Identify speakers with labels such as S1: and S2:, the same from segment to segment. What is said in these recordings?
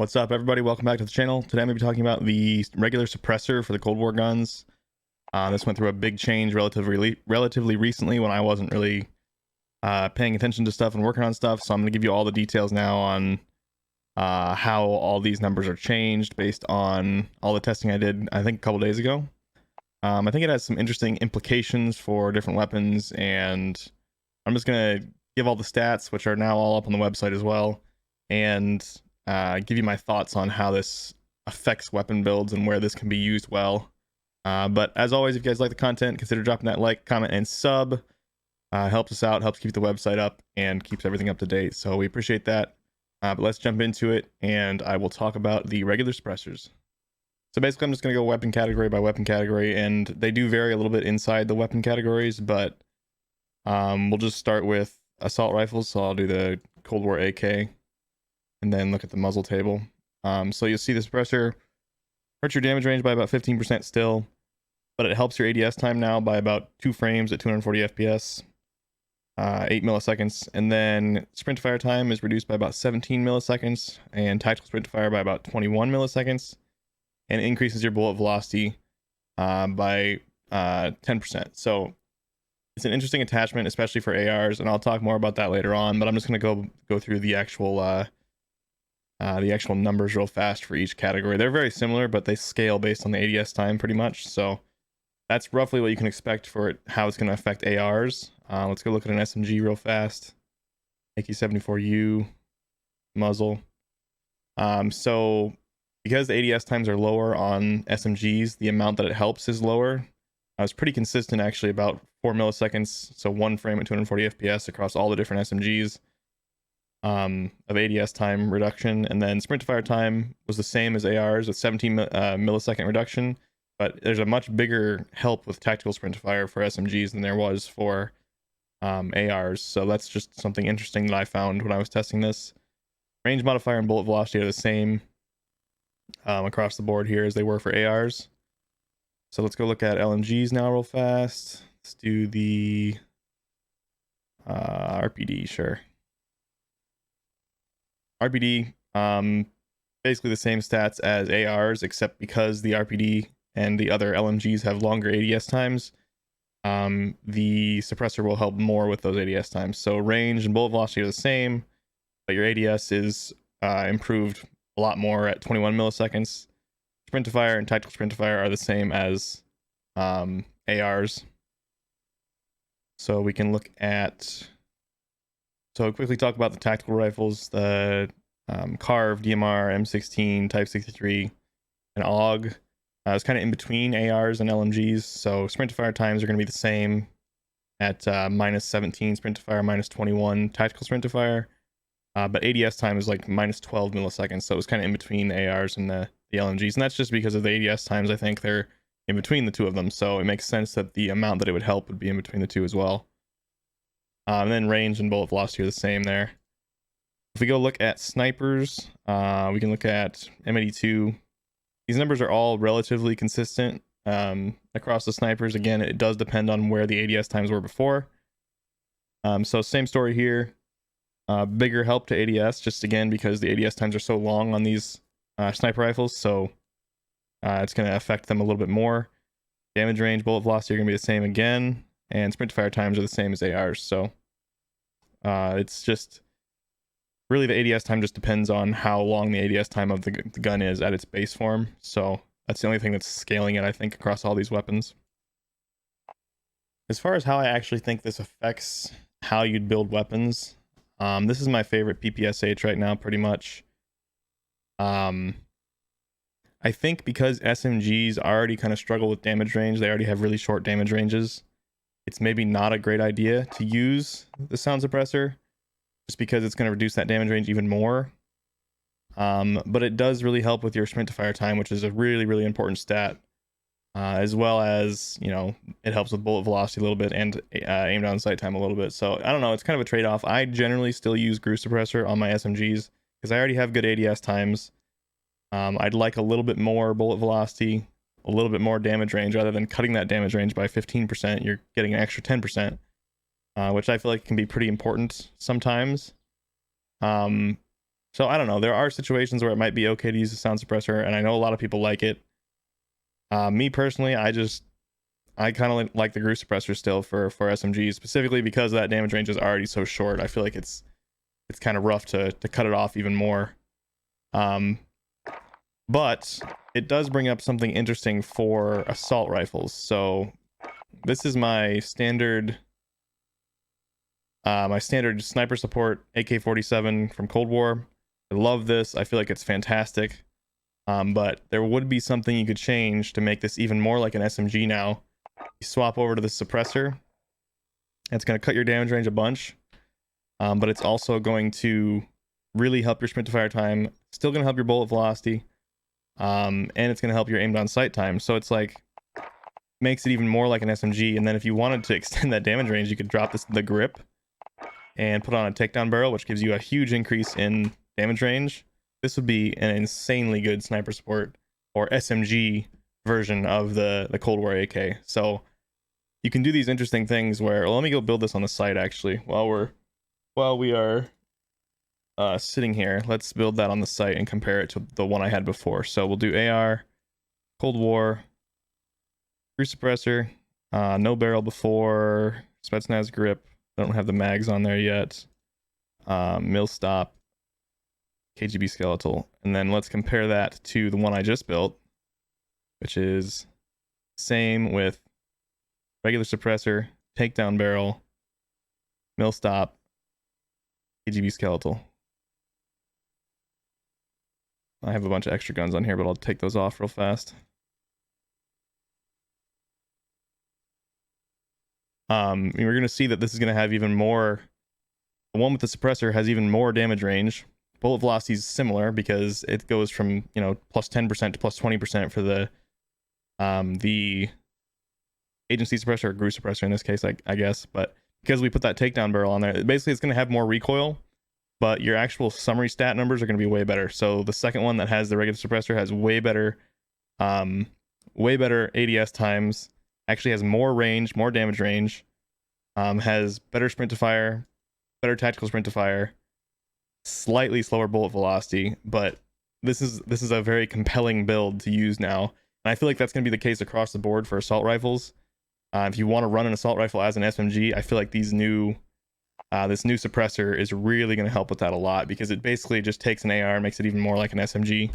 S1: What's up, everybody? Welcome back to the channel. Today I'm going to be talking about the regular suppressor for the Cold War guns. This went through a big change relatively recently when I wasn't really paying attention to stuff and working on stuff. So I'm going to give you all the details now on how all these numbers are changed based on all the testing I did, I think, a couple days ago. I think it has some interesting implications for different weapons, and I'm just going to give all the stats, which are now all up on the website as well, and give you my thoughts on how this affects weapon builds and where this can be used well. But as always, if you guys like the content, consider dropping that like, comment, and sub. Helps us out, helps keep the website up, and keeps everything up to date. So we appreciate that. But let's jump into it, and I will talk about the regular suppressors. So basically, I'm just going to go weapon category by weapon category, and they do vary a little bit inside the weapon categories, but we'll just start with assault rifles. So I'll do the Cold War AK, and then look at the muzzle table. So you'll see the suppressor hurts your damage range by about 15% still, but it helps your ADS time now by about 2 frames at 240 FPS, 8 milliseconds, and then sprint to fire time is reduced by about 17 milliseconds, and tactical sprint to fire by about 21 milliseconds, and increases your bullet velocity by 10%. So it's an interesting attachment, especially for ARs, and I'll talk more about that later on, but I'm just going to go through the actual numbers real fast for each category. They're very similar, but they scale based on the ADS time pretty much. So that's roughly what you can expect for it, how it's going to affect ARs. Let's go look at an SMG real fast. AK-74U muzzle. So because the ADS times are lower on SMGs, the amount that it helps is lower. It's pretty consistent, actually, about 4 milliseconds. So 1 frame at 240 FPS across all the different SMGs. Of ADS time reduction, and then sprint to fire time was the same as ARs with 17 millisecond reduction, but there's a much bigger help with tactical sprint to fire for SMGs than there was for ARs. So that's just something interesting that I found when I was testing this. Range modifier and bullet velocity are the same across the board here as they were for ARs. So let's go look at LMGs now real fast. Let's do the RPD, sure. RPD, basically the same stats as ARs, except because the RPD and the other LMGs have longer ADS times, the suppressor will help more with those ADS times. So range and bullet velocity are the same, but your ADS is improved a lot more at 21 milliseconds. Sprint to fire and tactical sprint to fire are the same as ARs. So we can look at... So quickly talk about the tactical rifles, the Carve, DMR, M16, Type 63, and AUG. It's kind of in between ARs and LMGs, so sprint to fire times are going to be the same at minus 17 sprint to fire, minus 21 tactical sprint to fire, but ADS time is like minus 12 milliseconds, so it's kind of in between the ARs and the LMGs, and that's just because of the ADS times. I think they're in between the two of them, so it makes sense that the amount that it would help would be in between the two as well. And then range and bullet velocity are the same there. If we go look at snipers, we can look at M82. These numbers are all relatively consistent across the snipers. Again, it does depend on where the ADS times were before. So same story here. Bigger help to ADS, just again because the ADS times are so long on these sniper rifles, so it's going to affect them a little bit more. Damage range, bullet velocity are going to be the same again, and sprint to fire times are the same as ARs. So it's just really the ADS time just depends on how long the ADS time of the gun is at its base form. So that's the only thing that's scaling it, I think, across all these weapons. As far as how I actually think this affects how you'd build weapons, this is my favorite PPSH right now, pretty much. I think because SMGs already kind of struggle with damage range, they already have really short damage ranges, it's maybe not a great idea to use the sound suppressor, just because it's going to reduce that damage range even more. But it does really help with your sprint to fire time, which is a really, really important stat, as well as, you know, it helps with bullet velocity a little bit and aim down sight time a little bit. So I don't know, it's kind of a trade-off. I generally still use GRU suppressor on my SMGs because I already have good ADS times. I'd like a little bit more bullet velocity, a little bit more damage range. Rather than cutting that damage range by 15%, you're getting an extra 10%, which I feel like can be pretty important sometimes. So I don't know. There are situations where it might be okay to use a sound suppressor, and I know a lot of people like it. Me personally, I kind of like the GRU suppressor still for SMGs, specifically because that damage range is already so short. I feel like it's kind of rough to cut it off even more. But it does bring up something interesting for assault rifles. So this is my standard sniper support AK-47 from Cold War. I love this. I feel like it's fantastic. But there would be something you could change to make this even more like an SMG now. You swap over to the suppressor. It's going to cut your damage range a bunch. But it's also going to really help your sprint to fire time. Still going to help your bullet velocity. And it's going to help your aimed on sight time. So it's like, makes it even more like an SMG. And then if you wanted to extend that damage range, you could drop the grip and put on a takedown barrel, which gives you a huge increase in damage range. This would be an insanely good sniper support or SMG version of the Cold War AK. So you can do these interesting things where, well, let me go build this on the site actually while we are sitting here. Let's build that on the site and compare it to the one I had before. So we'll do AR, Cold War, GRU suppressor, no barrel before, Spetsnaz grip. I don't have the mags on there yet. Mill stop, KGB skeletal, and then let's compare that to the one I just built, which is same with regular suppressor, takedown barrel, mill stop, KGB skeletal. I have a bunch of extra guns on here, but I'll take those off real fast. We're going to see that this is going to have even more. The one with the suppressor has even more damage range. Bullet velocity is similar because it goes from, you know, plus 10% to plus 20% for the agency suppressor or GRU suppressor in this case, I guess. But because we put that takedown barrel on there, basically it's going to have more recoil, but your actual summary stat numbers are going to be way better. So the second one that has the regular suppressor has way better ADS times, actually has more range, more damage range, has better sprint to fire, better tactical sprint to fire, slightly slower bullet velocity, but this is a very compelling build to use now. And I feel like that's going to be the case across the board for assault rifles. If you want to run an assault rifle as an SMG, I feel like this new suppressor is really going to help with that a lot, because it basically just takes an AR and makes it even more like an SMG,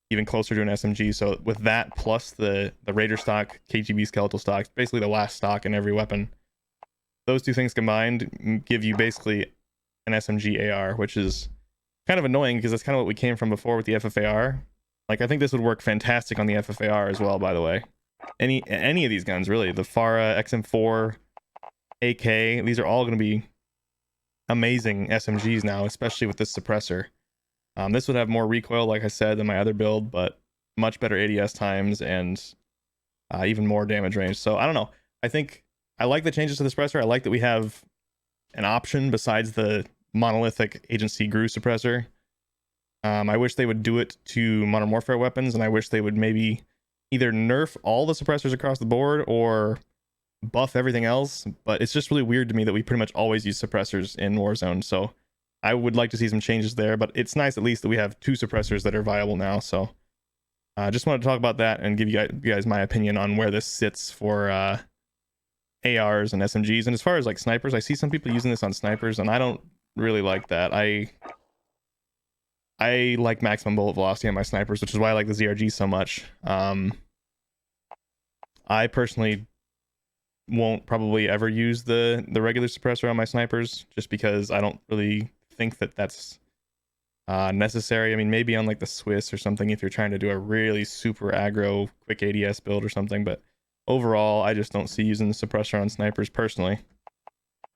S1: even closer to an SMG. So with that plus the Raider stock, KGB skeletal stock, basically the last stock in every weapon, those two things combined give you basically an SMG AR, which is kind of annoying because that's kind of what we came from before with the FFAR. Like, I think this would work fantastic on the FFAR as well, by the way. Any of these guns, really. The FARA, XM4, AK, these are all going to be amazing SMGs now, especially with this suppressor. This would have more recoil, like I said, than my other build, but much better ADS times and even more damage range. So I don't know. I think I like the changes to the suppressor. I like that we have an option besides the monolithic agency GRU suppressor. I wish they would do it to Modern Warfare weapons, and I wish they would maybe either nerf all the suppressors across the board or buff everything else. But it's just really weird to me that we pretty much always use suppressors in Warzone. So I would like to see some changes there, but it's nice at least that we have two suppressors that are viable now. So I just wanted to talk about that and give you guys my opinion on where this sits for ARs and SMGs. And as far as like snipers, I see some people using this on snipers, and I don't really like that. I like maximum bullet velocity on my snipers, which is why I like the ZRG so much. I personally won't probably ever use the regular suppressor on my snipers, just because I don't really think that that's necessary. I mean, maybe on like the Swiss or something if you're trying to do a really super aggro quick ADS build or something, but overall I just don't see using the suppressor on snipers personally.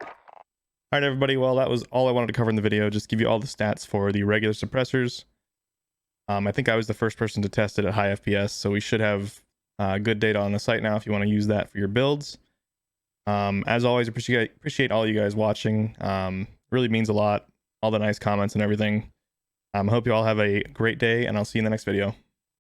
S1: All right, everybody, well, that was all I wanted to cover in the video. Just give you all the stats for the regular suppressors. I think I was the first person to test it at high FPS, so we should have good data on the site now if you want to use that for your builds. As always, appreciate all you guys watching. Really means a lot, all the nice comments and everything. I hope you all have a great day, and I'll see you in the next video.